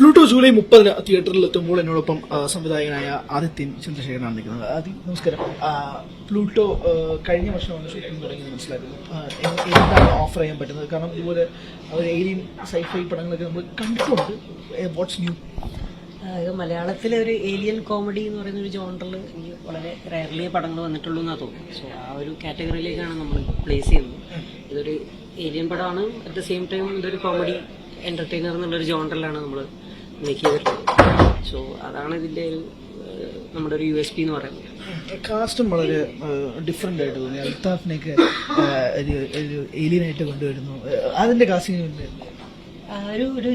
Pluto July 30 തിയേറ്ററിൽ എത്തുമ്പോൾ എന്നോടൊപ്പം സംവിധായകനായ ആദിത്യൻ ചന്ദ്രശേഖരനാണ് നിൽക്കുന്നത്. ആദ്യം നമസ്കാരം. പ്ലൂട്ടോ കഴിഞ്ഞ വർഷമാണ് ഷൂട്ടിംഗ് തുടങ്ങിയത് മനസ്സിലാക്കുന്നു. എന്താണ് ഓഫർ ചെയ്യാൻ പറ്റുന്നത്? കാരണം ഇതുപോലെ ഒരു ഏലിയൻ സൈഫൈ പടങ്ങളൊക്കെ നമ്മൾ കണ്ടിട്ടുണ്ട്. What's new? മലയാളത്തിലെ ഒരു ഏലിയൻ കോമഡി എന്ന് പറയുന്ന ഒരു ജോണറിൽ എനിക്ക് വളരെ റയർലി പടങ്ങൾ വന്നിട്ടുള്ളൂ എന്നാണ് തോന്നുന്നത്. സോ ആ ഒരു കാറ്റഗറിയിലേക്കാണ് നമ്മൾ പ്ലേസ് ചെയ്യുന്നത്. ഇതൊരു ഏലിയൻ പടമാണ്, അറ്റ് ദ സെയിം ടൈം ഇതൊരു കോമഡി എൻ്റർടൈനർ എന്നുള്ളൊരു ജോണറിലാണ് നമ്മൾ മേക്ക് ചെയ്തിട്ടുള്ളത്. സോ അതാണ് ഇതിൻ്റെ ഒരു നമ്മുടെ ഒരു USP എന്ന് പറയുന്നത്. കാസ്റ്റും വളരെ ഡിഫറെൻ്റ് ആയിട്ട് തോന്നി. അൽത്താഫിനെയൊക്കെ ഒരു ഏലിയനായിട്ട് കൊണ്ടുവരുന്നു. അതിൻ്റെ കാസ്റ്റിംഗ് ഒരു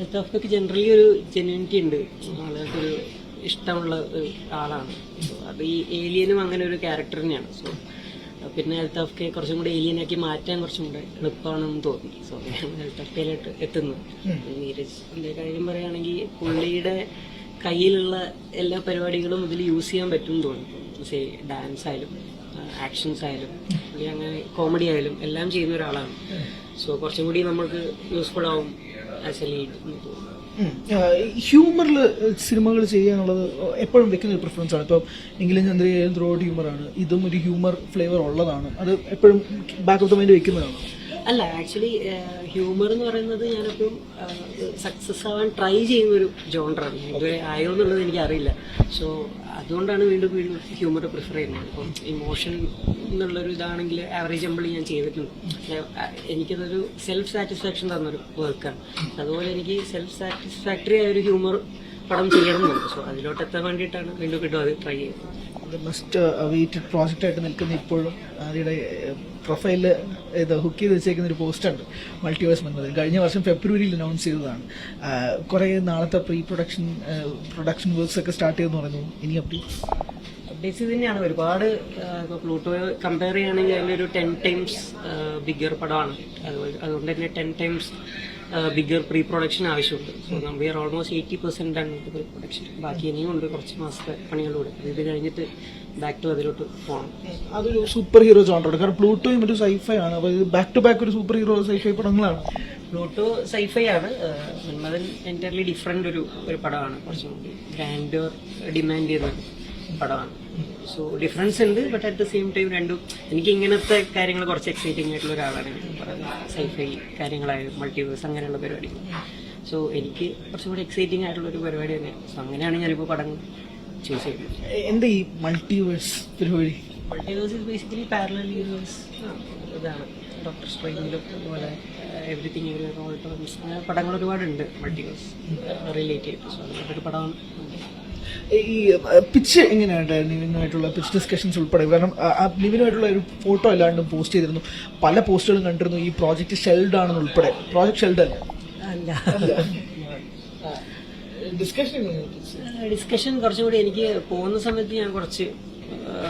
അൽത്താഫിനൊക്കെ ജനറലി ഒരു ജെന്യൂനിറ്റി ഉണ്ട്, ആളുകൾക്കൊരു ഇഷ്ടമുള്ള ഒരു ആളാണ്. സോ അത് ഈ ഏലിയനും അങ്ങനെ ഒരു ക്യാരക്ടർ തന്നെയാണ്. സോ പിന്നെ അൽത്താഫ്ക്ക് കുറച്ചും കൂടി ഏലിയനാക്കി മാറ്റാൻ കുറച്ചും കൂടെ എളുപ്പമാണെന്ന് തോന്നി. സോ അൽത്താഫിലേക്ക് എത്തുന്നു. നീരജിന്റെ കാര്യം പറയുകയാണെങ്കിൽ പുള്ളിയുടെ കയ്യിലുള്ള എല്ലാ പരിപാടികളും ഇതിൽ യൂസ് ചെയ്യാൻ പറ്റും എന്ന് തോന്നി. ഡാൻസ് ആയാലും ആക്ഷൻസ് ആയാലും പുള്ളി അങ്ങനെ കോമഡി ആയാലും എല്ലാം ചെയ്യുന്ന ഒരാളാണ്. സോ കുറച്ചും കൂടി നമുക്ക് യൂസ്ഫുൾ ആവും ആസ് എ ലീഡ് എന്ന് തോന്നുന്നു. ഹ്യൂമറിൽ സിനിമകൾ ചെയ്യുക എന്നുള്ളത് എപ്പോഴും വെക്കുന്ന ഒരു പ്രിഫറൻസ് ആണ്. ഇപ്പം എങ്കിലും ചന്ദ്രൻ ത്രൂ ഔട്ട് ഹ്യൂമറാണ്, ഇതും ഒരു ഹ്യൂമർ ഫ്ലേവർ ഉള്ളതാണ്. അത് എപ്പോഴും ബാക്ക് ഓഫ് ദ മൈൻഡ് വെക്കുന്നതാണ്. അല്ല, ആക്ച്വലി ഹ്യൂമർ എന്ന് പറയുന്നത് ഞാനെപ്പോഴും സക്സസ് ആവാൻ ട്രൈ ചെയ്യുന്നൊരു ജോണറാണ്. ഇതുവരെ ആയോ എന്നുള്ളത് എനിക്കറിയില്ല. സോ അതുകൊണ്ടാണ് വീണ്ടും വീണ്ടും ഹ്യൂമർ പ്രിഫർ ചെയ്യുന്നത്. ഇപ്പം ഇമോഷൻ എന്നുള്ളൊരു ഇതാണെങ്കിൽ ആവറേജ് അമ്പിൾ ഞാൻ ചെയ്തിട്ടുണ്ട്. എനിക്കതൊരു സെൽഫ് സാറ്റിസ്ഫാക്ഷൻ തന്നൊരു വർക്കാണ്. അതുപോലെ എനിക്ക് സെൽഫ് സാറ്റിസ്ഫാക്ടറി ആയൊരു ഹ്യൂമർ പടം ചെയ്യണമെന്നുണ്ട്. സോ അതിലോട്ട് എത്താൻ വേണ്ടിയിട്ടാണ് വീണ്ടും വീണ്ടും അത് ട്രൈ ചെയ്യുന്നത്. മസ്റ്റ് വെയിറ്റഡ് പ്രോജക്റ്റായിട്ട് നിൽക്കുന്ന ഇപ്പോഴും ആദ്യയുടെ പ്രൊഫൈലിൽ ഹുക്ക് ചെയ്ത് വെച്ചേക്കുന്ന ഒരു പോസ്റ്റുണ്ട്, മൾട്ടിവേഴ്സ് മന്മഥൻ. കഴിഞ്ഞ വർഷം ഫെബ്രുവരിയിൽ അനൗൺസ് ചെയ്തതാണ്. കുറേ നാളത്തെ പ്രൊഡക്ഷൻ വർക്ക്സ് ഒക്കെ സ്റ്റാർട്ട് ചെയ്തെന്ന് പറയുന്നു. ഇനി അപ്ഡേറ്റ്സ് ഇത് തന്നെയാണ്. ഒരുപാട് ഇപ്പോൾ പ്ലൂട്ടോ കമ്പയർ ചെയ്യുകയാണെങ്കിൽ അതിലൊരു 10 times ബിഗർ പടമാണ്. അതുകൊണ്ട് തന്നെ 10 times ബിഗർ പ്രീ പ്രൊഡക്ഷൻ ആവശ്യമുണ്ട്. സോ വി ആർ ഓൾമോസ്റ്റ് 80% ആണ് പ്രീ പ്രൊഡക്ഷൻ. ബാക്കി ഇനിയും ഉണ്ട് കുറച്ച് മാസത്തെ പണികളിലൂടെ. ഇത് കഴിഞ്ഞിട്ട് ബാക്ക് ടു അതിലോട്ട് പോകണം. അതൊരു സൂപ്പർ ഹീറോ ജോണറാണ്. കാരണം പ്ലൂട്ടോയും ഒരു സൈഫൈ ആണ്. അപ്പോൾ ഇത് ബാക്ക് ടു ബാക്ക് ഒരു സൂപ്പർ ഹീറോ സൈഫൈ പടങ്ങളാണ്. പ്ലൂട്ടോ സൈഫൈ ആണ്, മന്മഥൻ എൻറ്റയർലി ഡിഫറെൻ്റ് ഒരു പടമാണ്. കുറച്ചും കൂടി ഗ്രാൻഡർ ഡിമാൻഡ് ചെയ്യുന്ന പടമാണ്. സോ ഡിഫറൻസ് ഉണ്ട്, but at the same time രണ്ടും എനിക്ക് ഇങ്ങനത്തെ കാര്യങ്ങൾ കുറച്ച് എക്സൈറ്റിംഗ് ആയിട്ടുള്ള ഒരാളാണ്. സൈഫൈ കാര്യങ്ങളായാലും മൾട്ടിവേഴ്സ് അങ്ങനെയുള്ള പരിപാടികൾ. സോ എനിക്ക് കുറച്ചും കൂടി എക്സൈറ്റിംഗ് ആയിട്ടുള്ള ഒരു പരിപാടി തന്നെയാണ്. സോ അങ്ങനെയാണ് ഞാനിപ്പോൾ പടങ്ങൾ ചൂസ് ചെയ്യുന്നത്. എന്താ ഈ മൾട്ടിവേഴ്സ് പരിപാടി? Multiverse is basically parallel universe. ഇതാണ് ഡോക്ടർ സ്ട്രേഞ്ചിലും അതുപോലെ everything everywhere all at once അങ്ങനെ പടങ്ങൾ ഒരുപാടുണ്ട് മൾട്ടിവേഴ്സ് റിലേറ്റ് ചെയ്തിട്ട്. സോ അങ്ങനത്തെ പടമാണ്. ഈ പിച്ച് എങ്ങനെയാണ് നിവിനുമായിട്ടുള്ള പിച്ച് ഡിസ്കഷൻസ് ഉൾപ്പെടെ? കാരണം നിവിനുമായിട്ടുള്ള ഒരു ഫോട്ടോ അല്ലാണ്ടും പോസ്റ്റ് ചെയ്തിരുന്നു, പല പോസ്റ്റുകളും കണ്ടിരുന്നു. ഈ പ്രോജക്റ്റ് ഷെൽഡ് ആണെന്ന് ഉൾപ്പെടെ. പ്രോജക്ട് ഷെൽഡ് അല്ല. ഡിസ്കഷൻ കുറച്ചുകൂടി എനിക്ക് പോകുന്ന സമയത്ത് ഞാൻ കുറച്ച്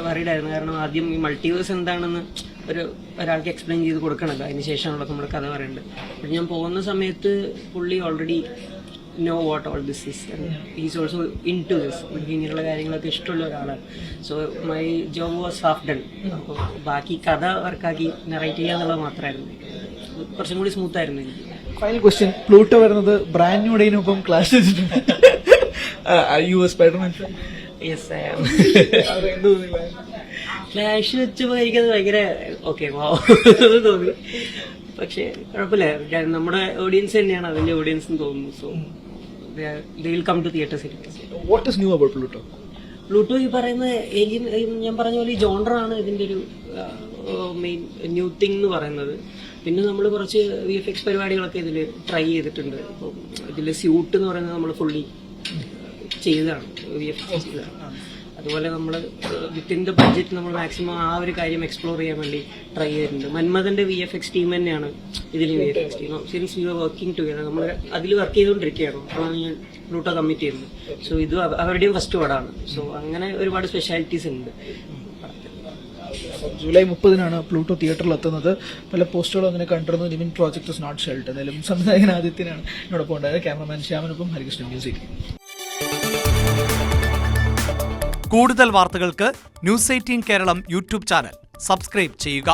വറീഡായിരുന്നു. കാരണം ആദ്യം ഈ മൾട്ടിവേഴ്സ് എന്താണെന്ന് ഒരാൾക്ക് എക്സ്പ്ലെയിൻ ചെയ്ത് കൊടുക്കണമല്ലോ, അതിന് ശേഷമാണല്ലോ നമ്മുടെ കഥ പറയേണ്ടത്. അപ്പോൾ ഞാൻ പോകുന്ന സമയത്ത് പുള്ളി already know what all this is and he's also into this. ഇങ്ങനെയുള്ള കാര്യങ്ങളൊക്കെ ഇഷ്ടമുള്ള ഒരാളാണ്. So my job was half done. അപ്പോൾ ബാക്കി കഥ വർക്കാക്കി നറേറ്റ് ചെയ്യാന്നുള്ളത് മാത്രമായിരുന്നു. കുറച്ചും കൂടി സ്മൂത്ത് ആയിരുന്നു എനിക്ക്. ഫൈനൽ ക്വസ്റ്റ്യൻ, പ്ലൂട്ടോ വരുന്നത് ബ്രാൻഡ് ന്യൂ ഡേയിനൊപ്പം ക്ലാഷ് ചെയ്തിട്ടുണ്ട്. Yes, I am. ക്ലാഷ് വെച്ചപ്പോൾ എനിക്കത് ഭയങ്കര ഓക്കെ തോന്നി. പക്ഷേ കുഴപ്പമില്ല, നമ്മുടെ ഓഡിയൻസ് തന്നെയാണ് അതിന്റെ ഓഡിയൻസ് എന്ന് തോന്നുന്നു. So they will come to theatre cinemas. What is new about Pluto? Pluto ഈ പറയുന്ന ഏലിയൻ, ഞാൻ പറഞ്ഞ പോലെ ഈ ജോണറാണ് ഇതിൻ്റെ ഒരു മെയിൻ ന്യൂ തിങ് എന്ന് പറയുന്നത്. പിന്നെ നമ്മൾ കുറച്ച് VFX പരിപാടികളൊക്കെ ഇതിൽ ട്രൈ ചെയ്തിട്ടുണ്ട്. ഇപ്പോൾ ഇതിൽ സ്യൂട്ട് എന്ന് പറയുന്നത് നമ്മൾ ഫുള്ളി ചെയ്തതാണ്, VFX ചെയ്തതാണ്. അതുപോലെ നമ്മൾ വിത്തിൻ ദ ബഡ്ജറ്റ് നമ്മൾ മാക്സിമം ആ ഒരു കാര്യം എക്സ്പ്ലോർ ചെയ്യാൻ വേണ്ടി ട്രൈ ചെയ്തിട്ടുണ്ട്. മന്മഥൻ്റെ VFX ടീം തന്നെയാണ് ഇതിൽ VFX team. Since you are working together, നമ്മൾ അതിൽ വർക്ക് ചെയ്തുകൊണ്ടിരിക്കുകയാണ്. അപ്പോഴാണ് ഞാൻ പ്ലൂട്ടോ കമ്മിറ്റ് ചെയ്യുന്നത്. സോ ഇത് അവരുടെയും ഫസ്റ്റ് പടമാണ്. സോ അങ്ങനെ ഒരുപാട് സ്പെഷ്യാലിറ്റീസ് ഉണ്ട്. ജൂലൈ 30 പ്ലൂട്ടോ തിയേറ്ററിൽ എത്തുന്നത്. പല പോസ്റ്റുകളും അങ്ങനെ കണ്ടിരുന്നു. Nivin project is not shelved. എന്തായാലും സംവിധായകൻ ആദിത്യനാണ് എന്നോടൊപ്പം ഉണ്ടായത്. ക്യാമറമാൻ ശ്യാമനൊപ്പം ഹരികൃഷ്ണൻ മ്യൂസിക്. കൂടുതൽ വാർത്തകൾക്ക് News 18 Keralam YouTube channel subscribe ചെയ്യുക.